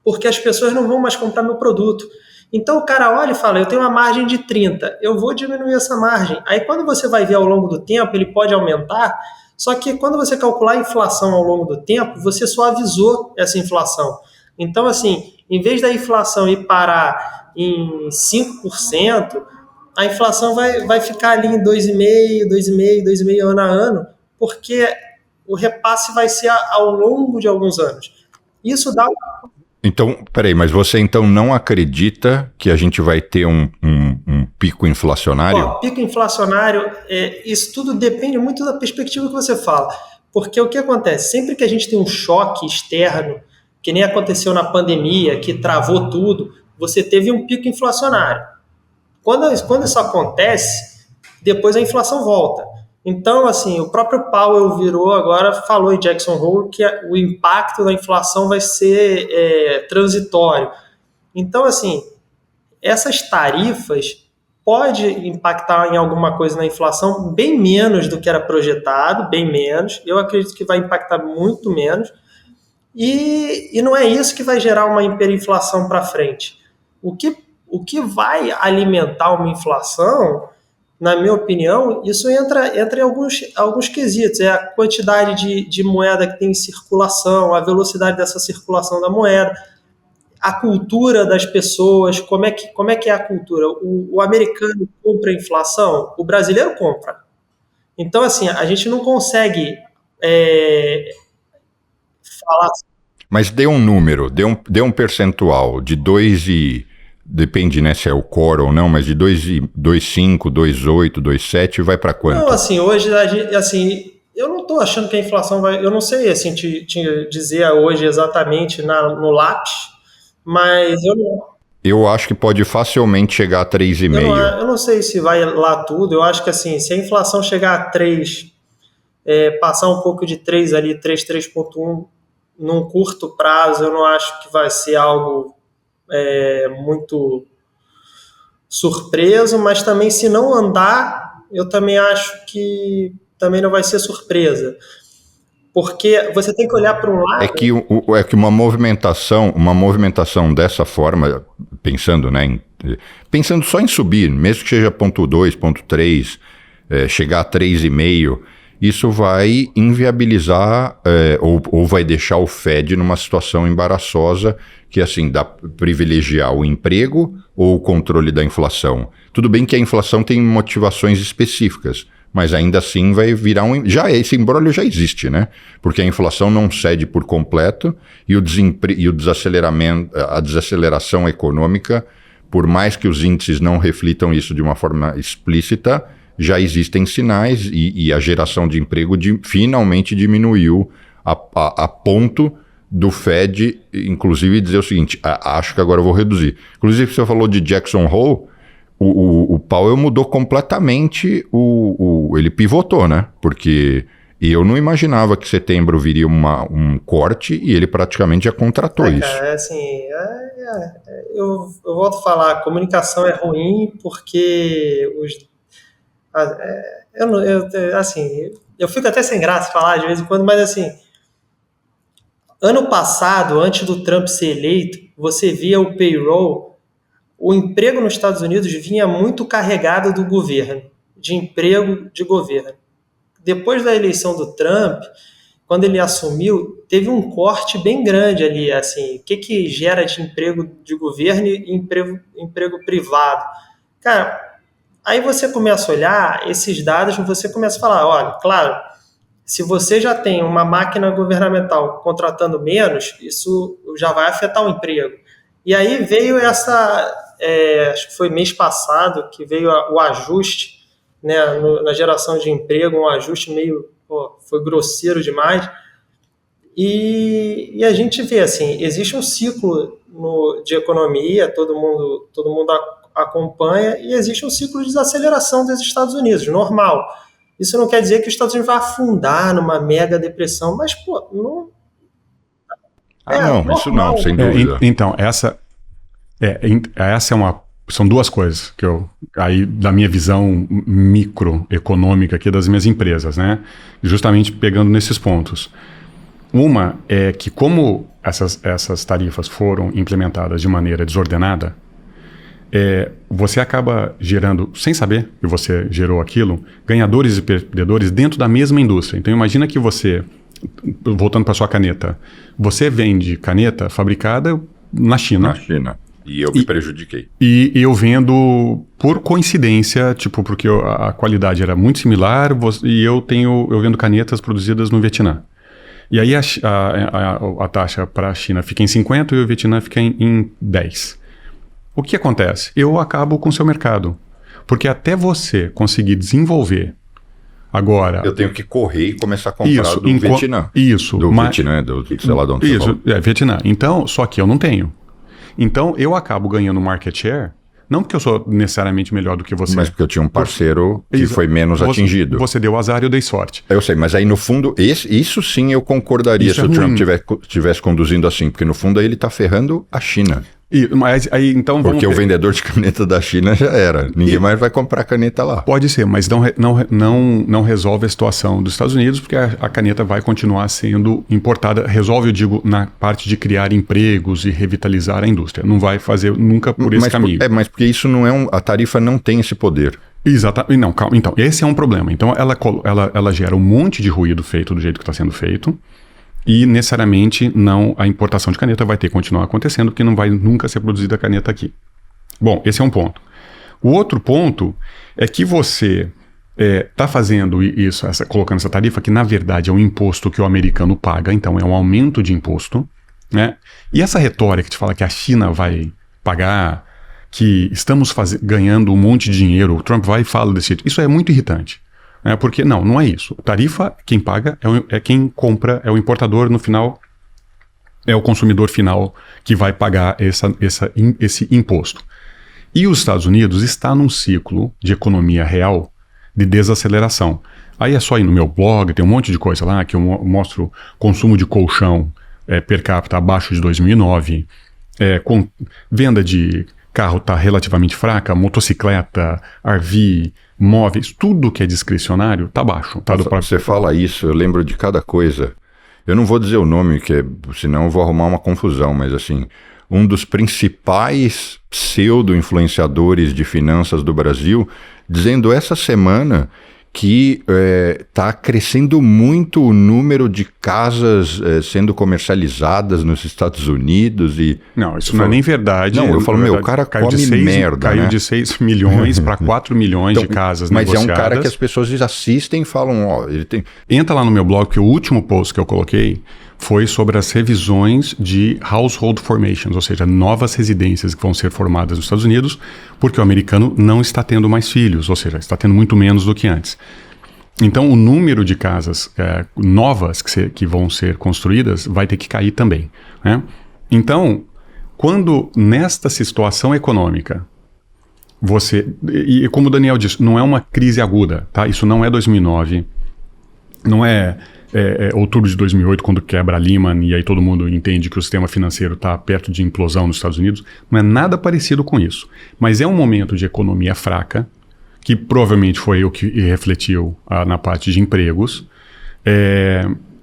[SPEAKER 2] porque as pessoas não vão mais comprar meu produto. Então o cara olha e fala, eu tenho uma margem de 30, eu vou diminuir essa margem. Aí quando você vai ver ao longo do tempo, ele pode aumentar, só que quando você calcular a inflação ao longo do tempo, você só avisou essa inflação. Então, assim, em vez da inflação ir parar em 5%, a inflação vai ficar ali em 2,5% ano a ano, porque o repasse vai ser ao longo de alguns anos. Isso dá...
[SPEAKER 1] Então, peraí, mas você então não acredita que a gente vai ter um pico inflacionário?
[SPEAKER 2] Pico inflacionário, isso tudo depende muito da perspectiva que você fala. Porque o que acontece? Sempre que a gente tem um choque externo, que nem aconteceu na pandemia, que travou tudo, você teve um pico inflacionário. Quando isso acontece, depois a inflação volta. Então, assim, o próprio Powell falou em Jackson Hole que o impacto da inflação vai ser transitório. Então, assim, essas tarifas podem impactar em alguma coisa na inflação, bem menos do que era projetado, bem menos. Eu acredito que vai impactar muito menos. E não é isso que vai gerar uma hiperinflação para frente. O que vai alimentar uma inflação, na minha opinião, isso entra em alguns quesitos. É a quantidade de moeda que tem em circulação, a velocidade dessa circulação da moeda, a cultura das pessoas, como é que é a cultura. O americano compra a inflação, o brasileiro compra. Então, assim, a gente não consegue falar...
[SPEAKER 1] Mas dê um número, dê um percentual de 2 e... Depende, né, se é o core ou não, mas de 2,5, 2,8, 2,7 vai para quanto?
[SPEAKER 2] Não, assim, hoje, assim, eu não estou achando que a inflação vai... Eu não sei, assim, te dizer hoje exatamente no lápis, mas eu não...
[SPEAKER 1] Eu acho que pode facilmente chegar a 3,5.
[SPEAKER 2] Eu não sei se vai lá tudo. Eu acho que, assim, se a inflação chegar a 3, passar um pouco de 3 ali, 3,1, num curto prazo, eu não acho que vai ser algo muito surpreso, mas também se não andar, eu também acho que também não vai ser surpresa. Porque você tem que olhar para um lado...
[SPEAKER 1] É que uma movimentação dessa forma, pensando, né, pensando só em subir, mesmo que seja 0,2, 0,3, chegar a 3,5, isso vai inviabilizar ou vai deixar o Fed numa situação embaraçosa que, assim, dá privilegiar o emprego ou o controle da inflação. Tudo bem que a inflação tem motivações específicas, mas ainda assim vai virar esse imbróglio já existe, né? Porque a inflação não cede por completo e a desaceleração econômica, por mais que os índices não reflitam isso de uma forma explícita, já existem sinais e a geração de emprego finalmente diminuiu a ponto do Fed, inclusive, dizer o seguinte, acho que agora eu vou reduzir. Inclusive, você falou de Jackson Hole, o Powell mudou completamente, ele pivotou, né? Porque eu não imaginava que setembro viria um corte e ele praticamente já contratou isso.
[SPEAKER 2] Cara, assim, eu volto a falar, a comunicação é ruim porque eu fico até sem graça falar de vez em quando, mas assim, ano passado, antes do Trump ser eleito, você via o payroll, o emprego nos Estados Unidos vinha muito carregado do governo, de emprego de governo. Depois da eleição do Trump, quando ele assumiu, teve um corte bem grande ali, assim, o que gera de emprego de governo e emprego privado. Cara, aí você começa a olhar esses dados, você começa a falar, olha, claro, se você já tem uma máquina governamental contratando menos, isso já vai afetar o emprego. E aí veio acho que foi mês passado, que veio o ajuste, né, na geração de emprego, um ajuste meio, foi grosseiro demais. E a gente vê, assim, existe um ciclo de economia, todo mundo acompanha, e existe um ciclo de desaceleração dos Estados Unidos, normal. Isso não quer dizer que os Estados Unidos vai afundar numa mega depressão, mas, pô, não...
[SPEAKER 1] não, isso não, sem dúvida.
[SPEAKER 3] Então, essa é uma... São duas coisas que aí da minha visão microeconômica aqui das minhas empresas, né? Justamente pegando nesses pontos. Uma é que como essas tarifas foram implementadas de maneira desordenada, você acaba gerando, sem saber que você gerou aquilo, ganhadores e perdedores dentro da mesma indústria. Então imagina que você, voltando para sua caneta, você vende caneta fabricada na China.
[SPEAKER 1] Na China. E eu me prejudiquei.
[SPEAKER 3] E eu vendo por coincidência, tipo, porque a qualidade era muito similar, e eu vendo canetas produzidas no Vietnã. E aí a taxa para a China fica em 50 e o Vietnã fica em 10. O que acontece? Eu acabo com o seu mercado. Porque até você conseguir desenvolver agora...
[SPEAKER 1] Eu tenho que correr e começar a comprar do Vietnã.
[SPEAKER 3] Isso.
[SPEAKER 1] Vietnã, sei lá de onde você falou.
[SPEAKER 3] Vietnã. Então, só que eu não tenho. Então, eu acabo ganhando market share, não porque eu sou necessariamente melhor do que você.
[SPEAKER 1] Mas porque eu tinha um parceiro que foi menos atingido.
[SPEAKER 3] Você deu azar e eu dei sorte.
[SPEAKER 1] Eu sei, mas aí no fundo, isso sim eu concordaria se o Trump estivesse conduzindo assim, porque no fundo aí ele está ferrando a China.
[SPEAKER 3] Mas aí, então,
[SPEAKER 1] porque o vendedor de caneta da China já era. Ninguém mais vai comprar caneta lá.
[SPEAKER 3] Pode ser, mas não resolve a situação dos Estados Unidos, porque a caneta vai continuar sendo importada. Resolve, eu digo, na parte de criar empregos e revitalizar a indústria. Não vai fazer nunca por esse caminho.
[SPEAKER 1] Mas porque isso não é a tarifa não tem esse poder.
[SPEAKER 3] Exatamente. Não, calma. Então, esse é um problema. Então, ela gera um monte de ruído feito do jeito que está sendo feito. E necessariamente a importação de caneta vai ter que continuar acontecendo, porque não vai nunca ser produzida caneta aqui. Bom, esse é um ponto. O outro ponto é que você está fazendo isso, colocando essa tarifa, que na verdade é um imposto que o americano paga, então é um aumento de imposto, né? E essa retórica de falar que a China vai pagar, que estamos ganhando um monte de dinheiro, o Trump vai e fala desse jeito, isso é muito irritante. Porque não é isso. Tarifa, quem paga é quem compra, é o importador no final, é o consumidor final que vai pagar esse imposto. E os Estados Unidos está num ciclo de economia real de desaceleração. Aí é só ir no meu blog, tem um monte de coisa lá que eu mostro consumo de colchão per capita abaixo de 2009, com venda de carro está relativamente fraca, motocicleta, RV, móveis, tudo que é discricionário está baixo.
[SPEAKER 1] Você fala isso, eu lembro de cada coisa. Eu não vou dizer o nome, senão eu vou arrumar uma confusão, mas assim, um dos principais pseudo-influenciadores de finanças do Brasil, dizendo essa semana que está crescendo muito o número de casas sendo comercializadas nos Estados Unidos.
[SPEAKER 3] Não, isso não é nem verdade.
[SPEAKER 1] Não, eu falo, o cara come merda,
[SPEAKER 3] caiu de 6 milhões para 4 milhões de casas negociadas.
[SPEAKER 1] Mas é um cara que as pessoas assistem e falam, ele tem...
[SPEAKER 3] Entra lá no meu blog, que o último post que eu coloquei foi sobre as revisões de household formations, ou seja, novas residências que vão ser formadas nos Estados Unidos, porque o americano não está tendo mais filhos, ou seja, está tendo muito menos do que antes. Então, o número de casas novas que vão ser construídas vai ter que cair também, né? Então, quando nesta situação econômica, e como o Daniel disse, não é uma crise aguda, tá? Isso não é 2009, não é outubro de 2008, quando quebra a Lehman e aí todo mundo entende que o sistema financeiro está perto de implosão nos Estados Unidos. Não é nada parecido com isso. Mas é um momento de economia fraca, que provavelmente foi o que refletiu na parte de empregos,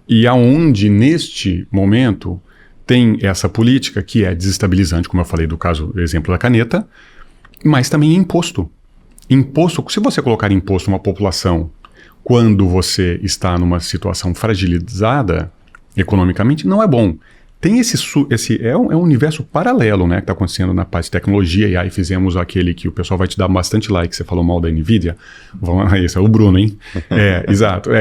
[SPEAKER 3] e aonde, neste momento, tem essa política que é desestabilizante, como eu falei do exemplo da caneta, mas também imposto. Se você colocar imposto numa população quando você está numa situação fragilizada economicamente, não é bom. Tem é um universo paralelo, né, que está acontecendo na parte de tecnologia, e aí fizemos aquele que o pessoal vai te dar bastante like, você falou mal da NVIDIA. Esse é o Bruno, hein? Exato.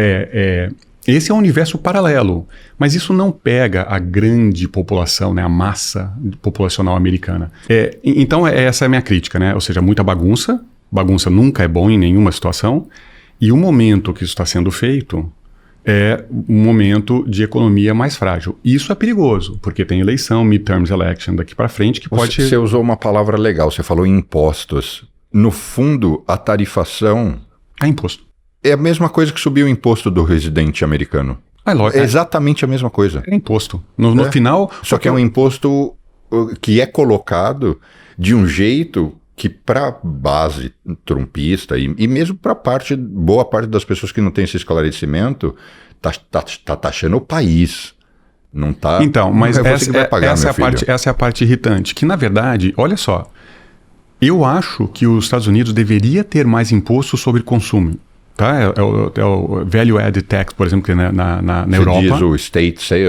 [SPEAKER 3] Esse é um universo paralelo, mas isso não pega a grande população, né, a massa populacional americana. Então, essa é a minha crítica, né? Ou seja, muita bagunça. Bagunça nunca é bom em nenhuma situação. E o momento que isso está sendo feito é um momento de economia mais frágil. Isso é perigoso, porque tem eleição, midterms election daqui para frente, que pode...
[SPEAKER 1] Você usou uma palavra legal, você falou impostos. No fundo, a tarifação...
[SPEAKER 3] É imposto.
[SPEAKER 1] É a mesma coisa que subir o imposto do residente americano. É exatamente a mesma coisa.
[SPEAKER 3] É imposto. No final...
[SPEAKER 1] Só que é um imposto que é colocado de um jeito que para base trumpista e mesmo para boa parte das pessoas que não tem esse esclarecimento, tá taxando o país. Não tá...
[SPEAKER 3] Então, mas essa é a parte irritante. Que, na verdade, olha só, eu acho que os Estados Unidos deveria ter mais imposto sobre consumo. Tá? É o Value Added Tax, por exemplo, que na Europa.
[SPEAKER 1] Você diz o state sale...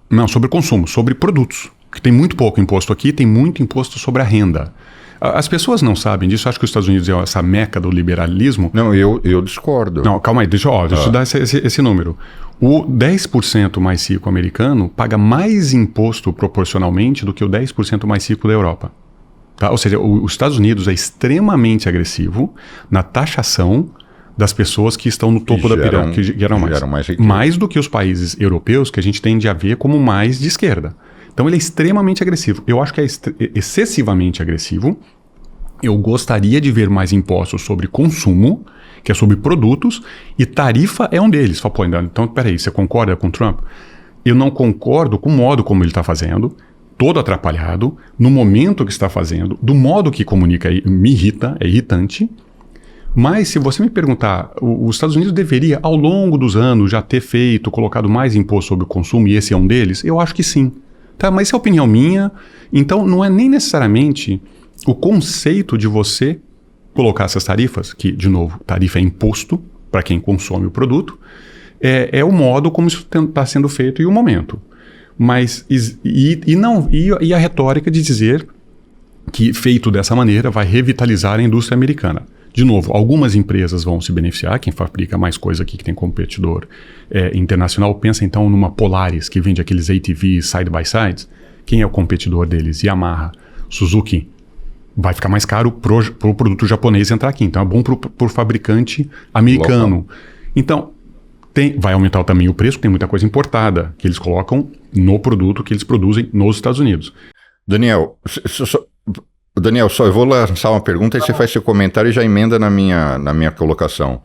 [SPEAKER 3] Não, sobre consumo, sobre produtos. Que tem muito pouco imposto aqui, tem muito imposto sobre a renda. As pessoas não sabem disso, acho que os Estados Unidos é essa meca do liberalismo.
[SPEAKER 1] Não, eu discordo.
[SPEAKER 3] Não, calma aí, deixa eu dar esse número. O 10% mais rico americano paga mais imposto proporcionalmente do que o 10% mais rico da Europa. Tá? Ou seja, os Estados Unidos é extremamente agressivo na taxação das pessoas que estão no topo da pirâmide, que geram mais do que os países europeus, que a gente tende a ver como mais de esquerda. Então ele é extremamente agressivo. Eu acho que é excessivamente agressivo. Eu gostaria de ver mais impostos sobre consumo, que é sobre produtos, e tarifa é um deles. Fala, pô, então, peraí, você concorda com o Trump? Eu não concordo com o modo como ele está fazendo, todo atrapalhado, no momento que está fazendo, do modo que comunica, me irrita, é irritante. Mas se você me perguntar, os Estados Unidos deveria, ao longo dos anos, já ter colocado mais imposto sobre o consumo, e esse é um deles? Eu acho que sim. Tá, mas isso é opinião minha. Então, não é nem necessariamente o conceito de você colocar essas tarifas, que, de novo, tarifa é imposto para quem consome o produto, é o modo como isso está sendo feito e o momento. Mas, e a retórica de dizer que, feito dessa maneira, vai revitalizar a indústria americana. De novo, algumas empresas vão se beneficiar, quem fabrica mais coisa aqui que tem competidor internacional. Pensa então numa Polaris, que vende aqueles ATVs side-by-sides. Quem é o competidor deles? Yamaha, Suzuki. Vai ficar mais caro pro produto japonês entrar aqui. Então é bom pro fabricante americano. Local. Então, vai aumentar também o preço, tem muita coisa importada que eles colocam no produto que eles produzem nos Estados Unidos.
[SPEAKER 1] Daniel, só eu vou lançar uma pergunta e você faz seu comentário e já emenda na minha colocação.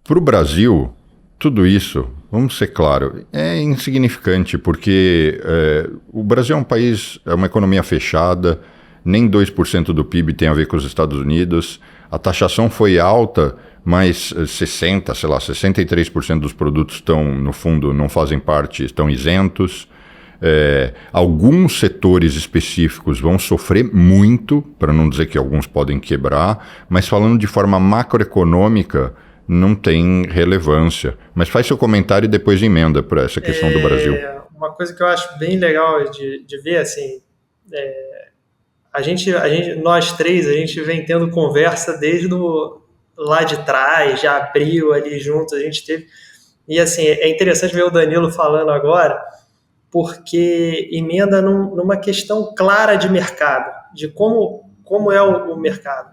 [SPEAKER 1] Para o Brasil, tudo isso, vamos ser claro, é insignificante, porque o Brasil é um país, é uma economia fechada, nem 2% do PIB tem a ver com os Estados Unidos, a taxação foi alta, mas 63% dos produtos estão, no fundo, não fazem parte, estão isentos. Alguns setores específicos vão sofrer muito, para não dizer que alguns podem quebrar, mas falando de forma macroeconômica, não tem relevância. Mas faz seu comentário e depois emenda para essa questão do Brasil.
[SPEAKER 2] Uma coisa que eu acho bem legal de ver, assim, nós três, a gente vem tendo conversa desde lá de trás, de abril ali juntos, a gente teve... E assim, é interessante ver o Danilo falando agora, porque emenda numa questão clara de mercado, de como é o mercado.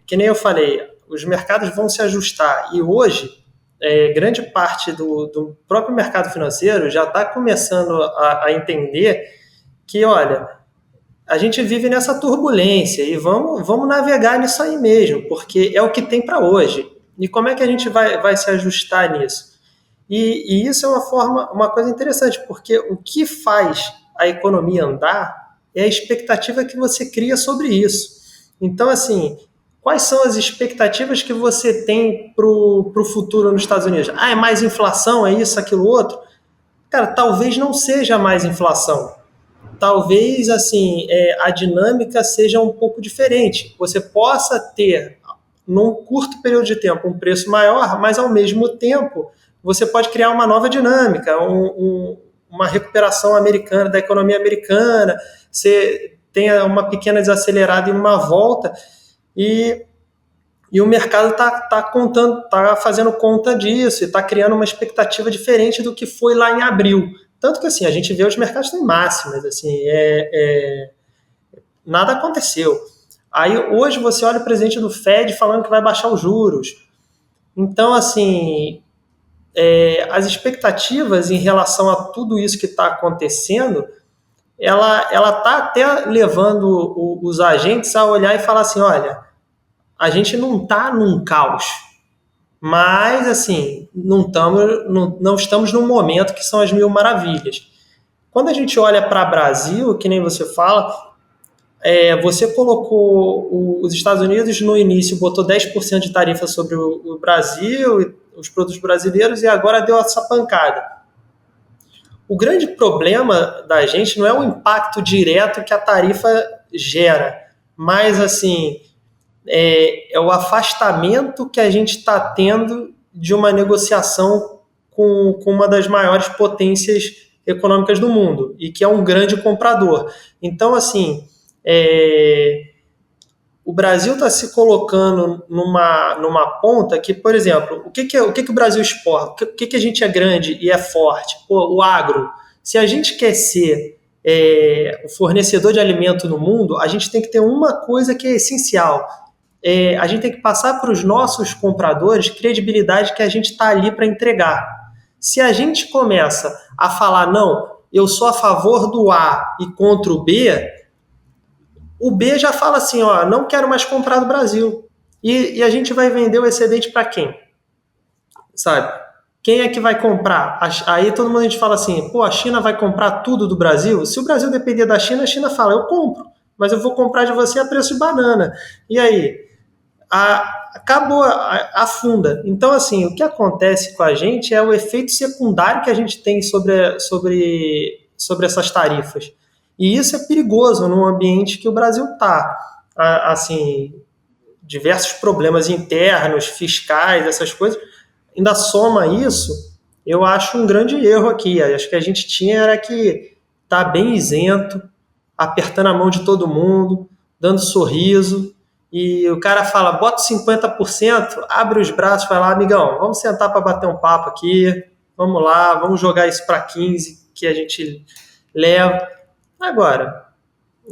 [SPEAKER 2] Que nem eu falei, os mercados vão se ajustar, e hoje, grande parte do próprio mercado financeiro já está começando a entender que, olha, a gente vive nessa turbulência e vamos navegar nisso aí mesmo, porque é o que tem para hoje. E como é que a gente vai se ajustar nisso? E isso é uma coisa interessante, porque o que faz a economia andar é a expectativa que você cria sobre isso. Então, assim, quais são as expectativas que você tem para o futuro nos Estados Unidos? É mais inflação, é isso, aquilo, outro? Cara, talvez não seja mais inflação. Talvez, assim, a dinâmica seja um pouco diferente. Você possa ter num curto período de tempo, um preço maior, mas ao mesmo tempo você pode criar uma nova dinâmica, uma recuperação americana, da economia americana, você tem uma pequena desacelerada e uma volta, e o mercado está fazendo conta disso, e está criando uma expectativa diferente do que foi lá em abril. Tanto que assim, a gente vê os mercados em máximas, assim, nada aconteceu. Aí hoje você olha o presidente do Fed falando que vai baixar os juros. Então, assim, as expectativas em relação a tudo isso que está acontecendo, ela está até levando os agentes a olhar e falar assim, olha, a gente não está num caos, mas assim, não estamos num momento que são as mil maravilhas. Quando a gente olha para o Brasil, que nem você fala, você colocou os Estados Unidos no início, botou 10% de tarifa sobre o Brasil e os produtos brasileiros, e agora deu essa pancada. O grande problema da gente não é o impacto direto que a tarifa gera, mas assim, é o afastamento que a gente está tendo de uma negociação com uma das maiores potências econômicas do mundo, e que é um grande comprador. Então, assim, o Brasil está se colocando numa ponta que, por exemplo, o que o Brasil exporta? O que a gente é grande e é forte? O agro. Se a gente quer ser o fornecedor de alimento no mundo, a gente tem que ter uma coisa que é essencial. A gente tem que passar para os nossos compradores credibilidade que a gente está ali para entregar. Se a gente começa a falar, não, eu sou a favor do A e contra o B já fala assim, ó, não quero mais comprar do Brasil. E a gente vai vender o excedente para quem? Sabe? Quem é que vai comprar? Aí todo mundo a gente fala assim, pô, a China vai comprar tudo do Brasil? Se o Brasil depender da China, a China fala, eu compro, mas eu vou comprar de você a preço de banana. E aí? Acabou, afunda. Então, assim, o que acontece com a gente é o efeito secundário que a gente tem sobre essas tarifas. E isso é perigoso num ambiente que o Brasil está. Assim, diversos problemas internos, fiscais, essas coisas. Ainda soma isso, eu acho um grande erro aqui. Acho que a gente tinha era que estar bem isento, apertando a mão de todo mundo, dando sorriso, e o cara fala, bota 50%, abre os braços, vai lá, amigão, vamos sentar para bater um papo aqui, vamos lá, vamos jogar isso para 15%, que a gente leva. Agora,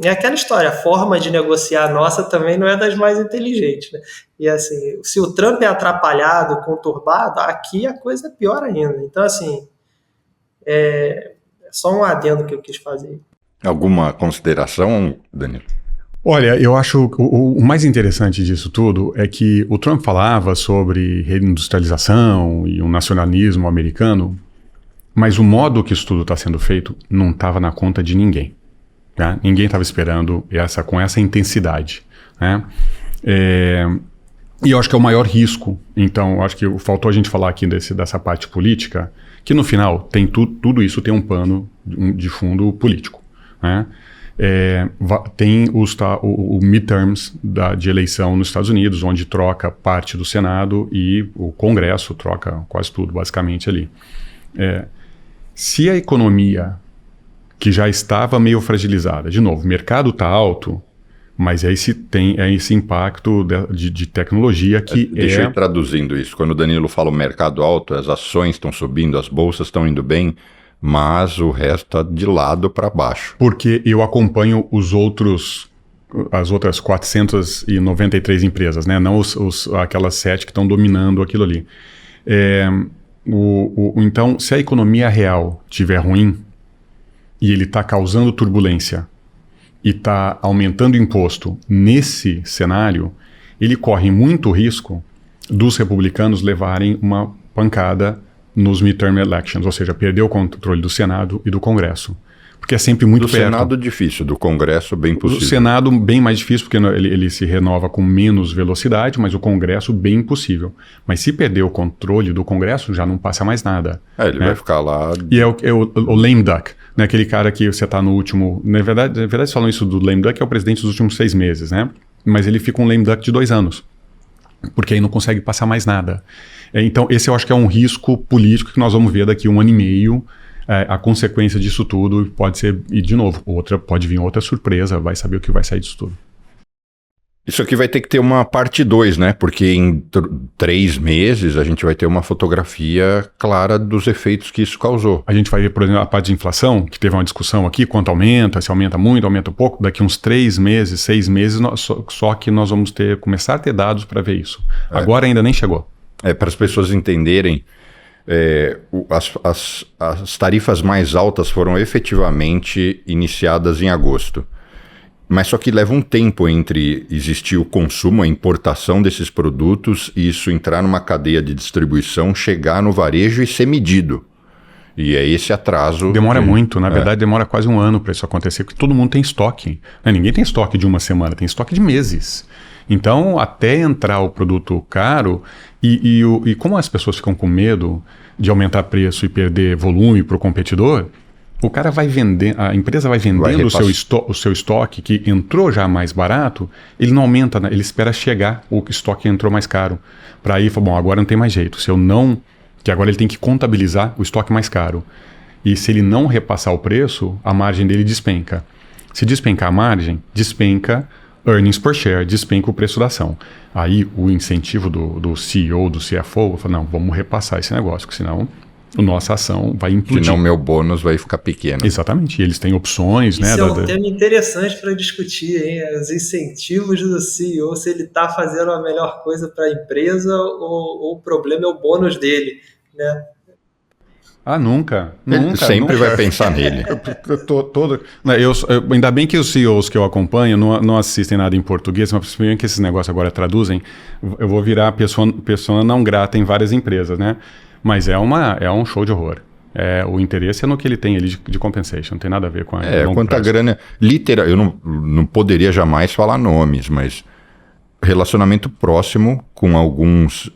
[SPEAKER 2] é aquela história, a forma de negociar nossa também não é das mais inteligentes, né? E assim, se o Trump é atrapalhado, conturbado, aqui a coisa é pior ainda. Então, assim, é só um adendo que eu quis fazer.
[SPEAKER 1] Alguma consideração, Danilo?
[SPEAKER 3] Olha, eu acho que o mais interessante disso tudo é que o Trump falava sobre reindustrialização e um nacionalismo americano, mas o modo que isso tudo está sendo feito não estava na conta de ninguém. Tá? Ninguém estava esperando com essa intensidade. Né? E eu acho que é o maior risco. Então, eu acho que faltou a gente falar aqui dessa parte política, que no final tem tudo isso tem um pano de fundo político. Né? Tem o midterms de eleição nos Estados Unidos, onde troca parte do Senado e o Congresso troca quase tudo, basicamente, ali. Se a economia, que já estava meio fragilizada, de novo, o mercado está alto, mas aí tem esse impacto de tecnologia que
[SPEAKER 1] Deixa eu ir traduzindo isso. Quando o Danilo fala o mercado alto, as ações estão subindo, as bolsas estão indo bem, mas o resto está de lado para baixo.
[SPEAKER 3] Porque eu acompanho as outras 493 empresas, né? Não aquelas 7 que estão dominando aquilo ali. Então, se a economia real estiver ruim e ele está causando turbulência e está aumentando imposto nesse cenário, ele corre muito risco dos republicanos levarem uma pancada nos midterm elections, ou seja, perder o controle do Senado e do Congresso. Porque é sempre muito perto.
[SPEAKER 1] Do Senado difícil, do Congresso bem possível.
[SPEAKER 3] O Senado bem mais difícil, porque ele se renova com menos velocidade, mas o Congresso bem impossível. Mas se perder o controle do Congresso, já não passa mais nada.
[SPEAKER 1] Ele vai ficar lá...
[SPEAKER 3] E é o lame duck, né? Aquele cara que você está no último... Na verdade, falam isso do lame duck, é o presidente dos últimos 6 meses, né? Mas ele fica um lame duck de 2 anos. porque aí não consegue passar mais nada. Então, esse eu acho que é um risco político que nós vamos ver daqui 1 ano e meio. A consequência disso tudo pode ser, e de novo, pode vir outra surpresa, vai saber o que vai sair disso tudo.
[SPEAKER 1] Isso aqui vai ter que ter uma parte 2, né? Porque em 3 meses a gente vai ter uma fotografia clara dos efeitos que isso causou.
[SPEAKER 3] A gente vai ver, por exemplo, a parte de inflação, que teve uma discussão aqui, quanto aumenta, se aumenta muito, aumenta pouco. Daqui uns 3 meses, 6 meses, só que nós vamos começar a ter dados para ver isso. Agora ainda nem chegou.
[SPEAKER 1] Para as pessoas entenderem, as tarifas mais altas foram efetivamente iniciadas em agosto. Mas só que leva um tempo entre existir o consumo, a importação desses produtos, e isso entrar numa cadeia de distribuição, chegar no varejo e ser medido. E é esse atraso...
[SPEAKER 3] Demora muito, na verdade demora quase 1 ano para isso acontecer, porque todo mundo tem estoque. Ninguém tem estoque de 1 semana, tem estoque de meses. Então, até entrar o produto caro, e como as pessoas ficam com medo de aumentar preço e perder volume para o competidor... O cara vai vender, a empresa vai vendendo o seu estoque que entrou já mais barato, ele não aumenta, né? Ele espera chegar o estoque que entrou mais caro. Para aí, bom, agora não tem mais jeito. Que agora ele tem que contabilizar o estoque mais caro. E se ele não repassar o preço, a margem dele despenca. Se despencar a margem, despenca earnings per share, despenca o preço da ação. Aí o incentivo do CEO, do CFO, fala, não, vamos repassar esse negócio, porque senão... a nossa ação vai implodir.
[SPEAKER 1] Senão meu bônus vai ficar pequeno.
[SPEAKER 3] Exatamente. E eles têm opções, né?
[SPEAKER 2] Isso é um tema interessante para discutir, hein? Os incentivos do CEO, se ele está fazendo a melhor coisa para a empresa ou o problema é o bônus dele, né?
[SPEAKER 3] Nunca.
[SPEAKER 1] Ele sempre vai pensar nele.
[SPEAKER 3] Ainda bem que os CEOs que eu acompanho não assistem nada em português, mas principalmente que esses negócios agora traduzem, eu vou virar pessoa não grata em várias empresas, né? Mas é um show de horror. O interesse é no que ele tem ali de compensation, não tem nada a ver com a
[SPEAKER 1] quanta grana... Literal, eu não poderia jamais falar nomes, mas relacionamento próximo com alguns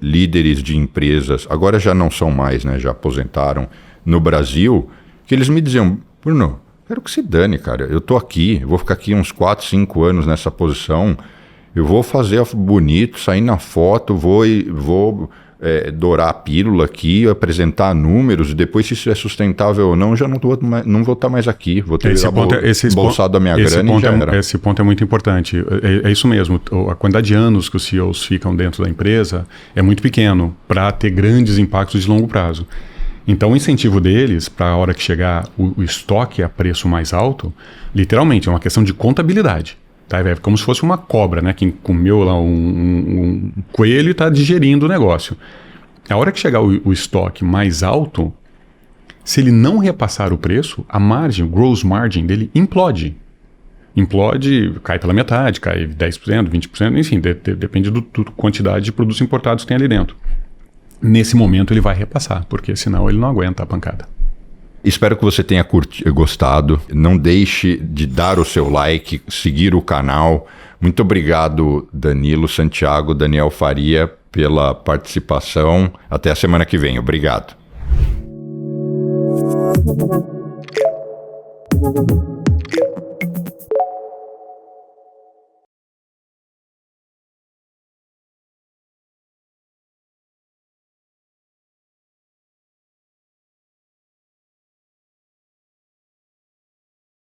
[SPEAKER 1] líderes de empresas, agora já não são mais, né, já aposentaram, no Brasil, que eles me diziam, Bruno, quero que se dane, cara, eu tô aqui, vou ficar aqui uns 4, 5 anos nessa posição, eu vou fazer bonito, sair na foto, vou dourar a pílula aqui, apresentar números, e depois se isso é sustentável ou não, já não vou estar mais aqui, vou ter bolsado da minha grana e já era.
[SPEAKER 3] Esse ponto é muito importante, é isso mesmo, a quantidade de anos que os CEOs ficam dentro da empresa é muito pequeno para ter grandes impactos de longo prazo. Então o incentivo deles, para a hora que chegar o estoque a preço mais alto, literalmente é uma questão de contabilidade. Tá, é como se fosse uma cobra, né? Quem comeu lá um coelho e está digerindo o negócio. A hora que chegar o estoque mais alto, se ele não repassar o preço, a margem, o gross margin dele implode. Implode, cai pela metade, cai 10%, 20%, enfim, depende da quantidade de produtos importados que tem ali dentro. Nesse momento ele vai repassar, porque senão ele não aguenta a pancada.
[SPEAKER 1] Espero que você tenha gostado. Não deixe de dar o seu like, seguir o canal. Muito obrigado, Danilo Santiago, Daniel Faria, pela participação. Até a semana que vem. Obrigado.